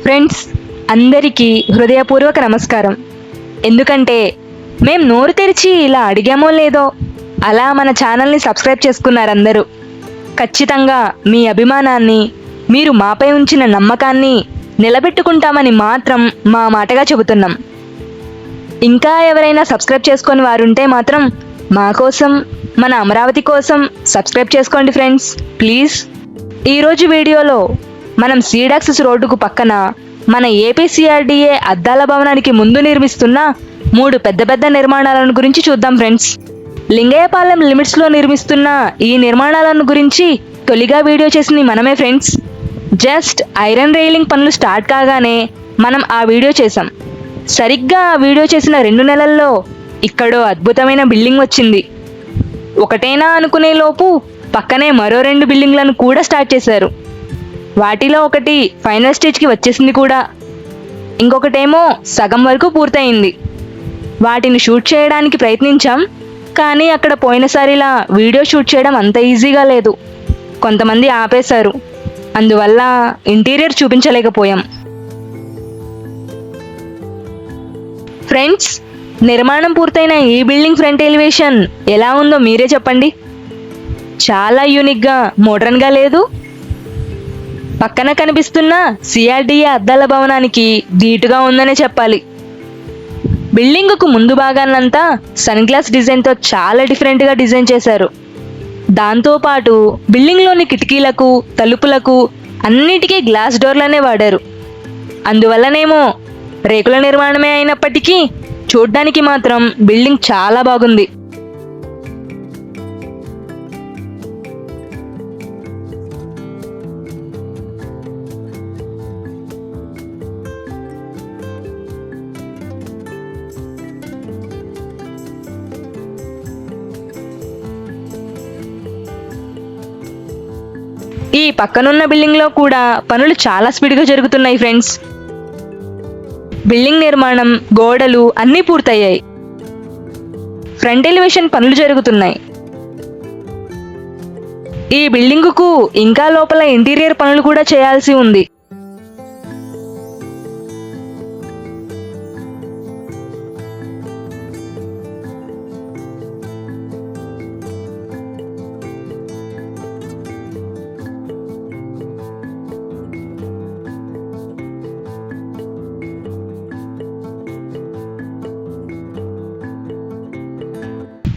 Friends అందరికీ హృదయపూర్వక నమస్కారం. ఎందుకంటే మేం నోరు తెరిచి ఇలా అడిగామో లేదో అలా మన ఛానల్ని సబ్స్క్రైబ్ చేసుకున్నారు అందరూ. ఖచ్చితంగా మీ అభిమానాన్ని, మీరు మాపై ఉంచిన నమ్మకాన్ని నిలబెట్టుకుంటామని మాత్రం మా మాటగా చెబుతున్నాం. ఇంకా ఎవరైనా సబ్స్క్రైబ్ చేసుకొని వారుంటే మాత్రం మా కోసం, మన అమరావతి కోసం సబ్స్క్రైబ్ చేసుకోండి ఫ్రెండ్స్, ప్లీజ్. ఈరోజు వీడియోలో మనం సీడాక్సెస్ రోడ్డుకు పక్కన మన ఏపీసీఆర్డీఏ అద్దాల భవనానికి ముందు నిర్మిస్తున్న 3 పెద్ద నిర్మాణాలను గురించి చూద్దాం ఫ్రెండ్స్. లింగయ్యపాలెం లిమిట్స్లో నిర్మిస్తున్న ఈ నిర్మాణాలను గురించి తొలిగా వీడియో చేసింది మనమే ఫ్రెండ్స్. జస్ట్ ఐరన్ రైలింగ్ పనులు స్టార్ట్ కాగానే మనం ఆ వీడియో చేసాం. సరిగ్గా ఆ వీడియో చేసిన 2 నెలల్లో ఇక్కడో అద్భుతమైన బిల్డింగ్ వచ్చింది. ఒకటేనా అనుకునే లోపు పక్కనే మరో 2 బిల్డింగ్లను కూడా స్టార్ట్ చేశారు. వాటిలో ఒకటి ఫైనల్ స్టేజ్కి వచ్చేసింది కూడా, ఇంకొకటేమో సగం వరకు పూర్తయింది. వాటిని షూట్ చేయడానికి ప్రయత్నించాం, కానీ అక్కడ పోయినసారిలా వీడియో షూట్ చేయడం అంత ఈజీగా లేదు. కొంతమంది ఆపేశారు, అందువల్ల ఇంటీరియర్ చూపించలేకపోయాం. ఫ్రెండ్స్, నిర్మాణం పూర్తయిన ఈ బిల్డింగ్ ఫ్రంట్ ఎలివేషన్ ఎలా ఉందో మీరే చెప్పండి. చాలా యూనిక్గా, మోడర్న్గా లేదు? పక్కన కనిపిస్తున్న సిఆర్డీఏ అద్దాల భవనానికి ధీటుగా ఉందనే చెప్పాలి. బిల్డింగుకు ముందు భాగాన్నంతా సన్ గ్లాస్ డిజైన్తో చాలా డిఫరెంట్గా డిజైన్ చేశారు. దాంతోపాటు బిల్డింగ్లోని కిటికీలకు, తలుపులకు అన్నిటికీ గ్లాస్ డోర్లనే వాడారు. అందువల్లనేమో రేకుల నిర్మాణమే అయినప్పటికీ చూడ్డానికి మాత్రం బిల్డింగ్ చాలా బాగుంది. ఈ పక్కనున్న బిల్డింగ్లో కూడా పనులు చాలా స్పీడ్గా జరుగుతున్నాయి ఫ్రెండ్స్. బిల్డింగ్ నిర్మాణం, గోడలు అన్నీ పూర్తయ్యాయి. ఫ్రంట్ ఎలివేషన్ పనులు జరుగుతున్నాయి. ఈ బిల్డింగుకు ఇంకా లోపల ఇంటీరియర్ పనులు కూడా చేయాల్సి ఉంది.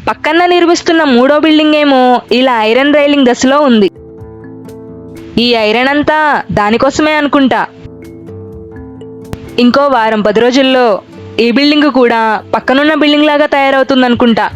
పక్కన నిర్మిస్తున్న 3వ బిల్డింగ్ ఏమో ఇలా ఐరన్ రైలింగ్ దశలో ఉంది. ఈ ఐరన్ అంతా దానికోసమే అనుకుంటా. ఇంకో వారం 10 రోజుల్లో ఈ బిల్డింగ్ కూడా పక్కనున్న బిల్డింగ్ లాగా తయారవుతుందనుకుంటా.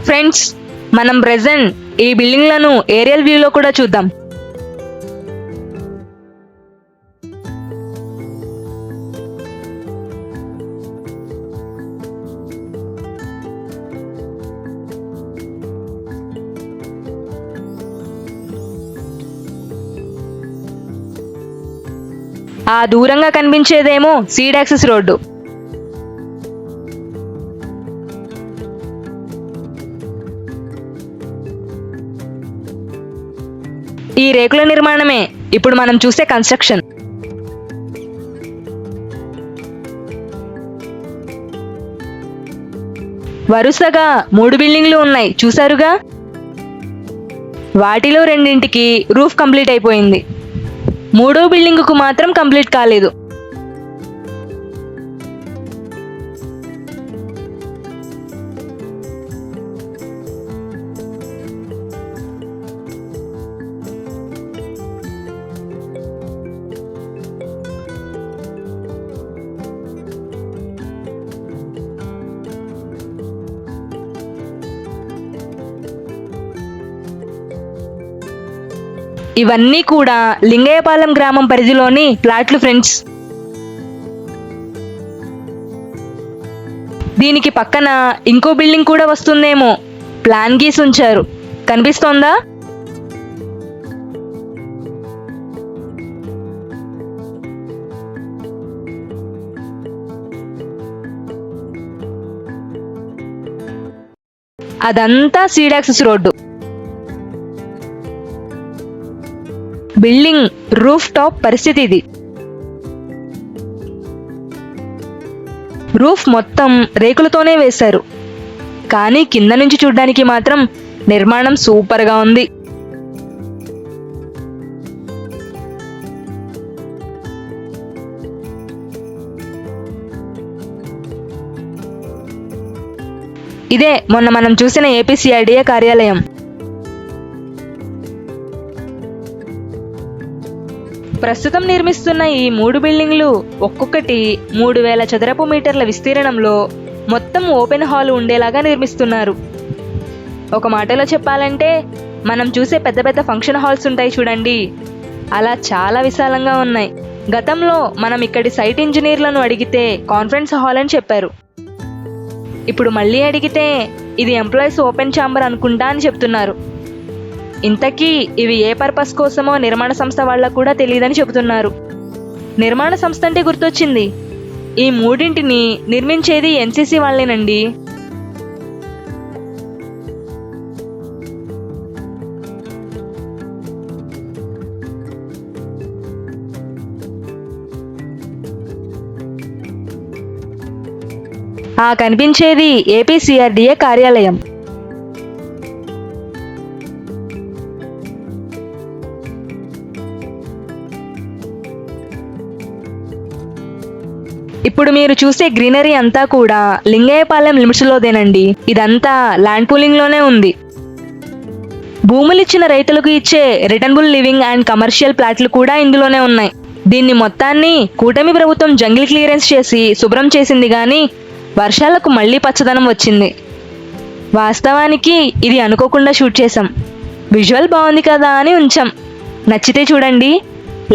ఫ్రెండ్స్, మనం ప్రెజెంట్ ఈ బిల్డింగ్లను ఏరియల్ వ్యూలో కూడా చూద్దాం. ఆ దూరంగా కనిపించేదేమో సీడాక్సెస్ రోడ్డు. ఈ రేకుల నిర్మాణమే ఇప్పుడు మనం చూసే కన్స్ట్రక్షన్. వరుసగా 3 బిల్డింగ్లు ఉన్నాయి చూసారుగా. వాటిలో 2ంటికి రూఫ్ కంప్లీట్ అయిపోయింది. 3వ బిల్డింగుకు మాత్రం కంప్లీట్ కాలేదు. ఇవన్నీ కూడా లింగయ్యపాలెం గ్రామం పరిధిలోని ప్లాట్లు ఫ్రెండ్స్. దీనికి పక్కన ఇంకో బిల్డింగ్ కూడా వస్తుందేమో, ప్లాన్ గీసి ఉంచారు, కనిపిస్తోందా? అదంతా సీడాక్సిస్ రోడ్డు. బిల్డింగ్ రూఫ్ టాప్ పరిస్థితి ఇది. రూఫ్ మొత్తం రేకులతోనే వేశారు, కానీ కింద నుంచి చూడ్డానికి మాత్రం నిర్మాణం సూపర్గా ఉంది. ఇదే మొన్న మనం చూసిన ఏపీసీఆర్డీఏ కార్యాలయం. ప్రస్తుతం నిర్మిస్తున్న ఈ 3 బిల్డింగ్లు ఒక్కొక్కటి 3000 చదరపు మీటర్ల విస్తీర్ణంలో మొత్తం ఓపెన్ హాల్ ఉండేలాగా నిర్మిస్తున్నారు. ఒక మాటలో చెప్పాలంటే మనం చూసే పెద్ద పెద్ద ఫంక్షన్ హాల్స్ ఉంటాయి చూడండి, అలా చాలా విశాలంగా ఉన్నాయి. గతంలో మనం ఇక్కడి సైట్ ఇంజనీర్లను అడిగితే కాన్ఫరెన్స్ హాల్ అని చెప్పారు. ఇప్పుడు మళ్ళీ అడిగితే ఇది ఎంప్లాయీస్ ఓపెన్ ఛాంబర్ అనుకుంటా అని చెప్తున్నారు. ఇంతకీ ఇవి ఏ పర్పస్ కోసమో నిర్మాణ సంస్థ వాళ్ళకు కూడా తెలియదని చెబుతున్నారు. నిర్మాణ సంస్థ అంటే గుర్తొచ్చింది, ఈ 3ంటిని నిర్మించేది ఎన్సీసీ వాళ్ళేనండి. ఆ కనిపించేది ఏపీసీఆర్డీఏ కార్యాలయం. ఇప్పుడు మీరు చూసే గ్రీనరీ అంతా కూడా లింగయ్యపాలెం లిమిట్స్లోదేనండి. ఇదంతా ల్యాండ్ పూలింగ్లోనే ఉంది. భూములిచ్చిన రైతులకు ఇచ్చే రిటర్నబుల్ లివింగ్ అండ్ కమర్షియల్ ప్లాట్లు కూడా ఇందులోనే ఉన్నాయి. దీన్ని మొత్తాన్ని కూటమి ప్రభుత్వం జంగిల్ క్లియరెన్స్ చేసి శుభ్రం చేసింది, కానీ వర్షాలకు మళ్ళీ పచ్చదనం వచ్చింది. వాస్తవానికి ఇది అనుకోకుండా షూట్ చేసాం. విజువల్ బాగుంది కదా అని ఉంచాం. నచ్చితే చూడండి,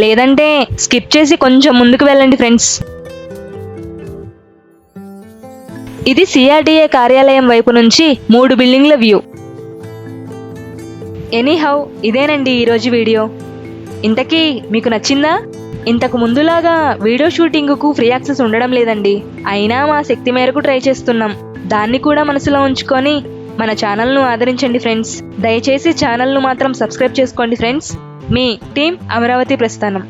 లేదంటే స్కిప్ చేసి కొంచెం ముందుకు వెళ్ళండి ఫ్రెండ్స్. ఇది సిఆర్డీఏ కార్యాలయం వైపు నుంచి 3 బిల్డింగ్ల వ్యూ. ఎనీహౌ ఇదేనండి ఈరోజు వీడియో. ఇంతకీ మీకు నచ్చిందా? ఇంతకు ముందులాగా వీడియో షూటింగ్కు ఫ్రీ యాక్సెస్ ఉండడం లేదండి. అయినా మా శక్తి మేరకు ట్రై చేస్తున్నాం. దాన్ని కూడా మనసులో ఉంచుకొని మన ఛానల్ను ఆదరించండి ఫ్రెండ్స్. దయచేసి ఛానల్ను మాత్రం సబ్స్క్రైబ్ చేసుకోండి ఫ్రెండ్స్. మీ టీం అమరావతి ప్రస్థానం.